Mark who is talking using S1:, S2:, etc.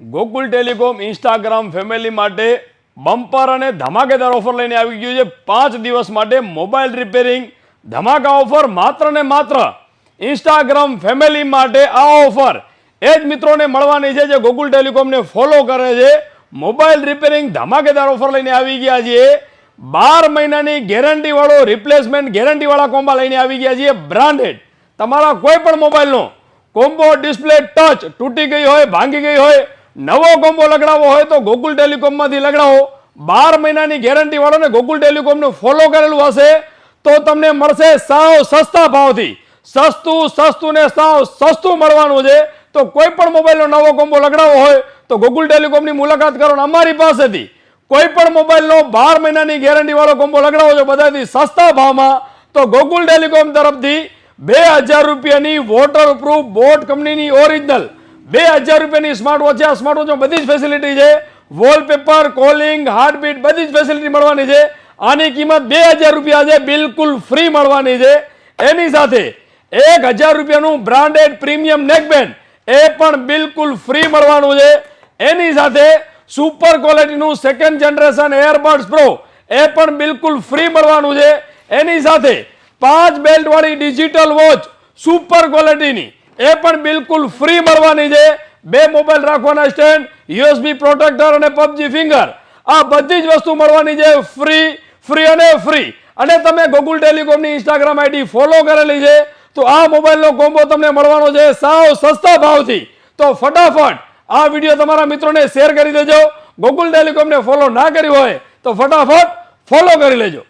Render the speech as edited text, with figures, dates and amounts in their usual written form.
S1: Gokul telecom Instagram family માટે bumper અને ધમાકેદાર ઓફર લઈને આવી ગયું છે। 5 દિવસ માટે મોબાઈલ રિપેરિંગ ધમાકા ઓફર માત્ર ને માત્ર ઇન્સ્ટાગ્રામ ફેમિલી માટે આ ઓફર એ જ મિત્રોને મળવાની છે જે ગોકુલ ટેલિકોમને ફોલો કરે છે। મોબાઈલ રિપેરિંગ ધમાકેદાર ઓફર લઈને આવી ગયા છીએ। 12 મહિનાની ગેરંટી વાળો રિપ્લેસમેન્ટ ગેરંટી વાળા કોમ્બા લઈને આવી ગયા છીએ। બ્રાન્ડેડ તમારા કોઈ પણ મોબાઈલનો કોમ્બો ડિસ્પ્લે ટચ તૂટી ગઈ હોય ભાંગી ગઈ હોય નવો કોમ્બો લગાડવો હોય તો ગોકુલ ટેલિકોમમાંથી લગાડો। 12 મહિનાની ગેરંટી વાળોને ગોકુલ ટેલિકોમનું ફોલો કરેલું હશે તો તમને મળશે સાવ સસ્તા ભાવથી। સસ્તું ને સાવ સસ્તું મળવાનું છે। તો કોઈ પણ મોબાઈલનો નવો કોમ્બો લગાડવો હોય તો ગોકુલ ટેલિકોમની મુલાકાત કરો અને અમારી પાસેથી કોઈ પણ મોબાઈલનો 12 મહિનાની ગેરંટી વાળો કોમ્બો લગાડવો છો બધાથી સસ્તા ભાવમાં તો ગોકુલ ટેલિકોમ તરફથી 2000 રૂપિયાની વોટરપ્રૂફ બોટ કંપનીની ઓરિજિનલ 2000 રૂપિયાની સ્માર્ટ વોચ છે। આ સ્માર્ટ વોચમાં બધી જ ફેસિલિટી છે। વોલપેપર કોલિંગ હાર્ટબીટ બધી જ ફેસિલિટી મળવાની છે। આની કિંમત 2000 રૂપિયા છે, બિલકુલ ફ્રી મળવાની છે। એની સાથે 1000 રૂપિયાનું બ્રાન્ડેડ પ્રીમિયમ નેકબેન્ડ એ પણ બિલકુલ ફ્રી મળવાનું છે। એની સાથે સુપર ક્વોલિટીનું સેકન્ડ જનરેશન એરબડ્સ પ્રો એ પણ બિલકુલ ફ્રી મળવાનું છે। એની સાથે 5 બેલ્ટ વાળી ડિજિટલ વોચ સુપર ક્વોલિટીની એ પણ બિલકુલ ફ્રી મળવાની છે। 2 મોબાઈલ રાખવાના સ્ટેન્ડ યુએસબી પ્રોટેક્ટર અને પબજી ફિંગર આ બધી જ વસ્તુ મળવાની છે ફ્રી અને તમે ગોકુલ ટેલિકોમની ઇન્સ્ટાગ્રામ આઈડી ફોલો કરેલી છે તો આ મોબાઈલનો કોમ્બો તમને મળવાનો છે સાવ સસ્તા ભાવથી। તો ફટાફટ આ વિડીયો તમારા મિત્રોને શેર કરી દેજો। ગોકુલ ટેલિકોમને ફોલો ના કર્યું હોય તો ફટાફટ ફોલો કરી લેજો।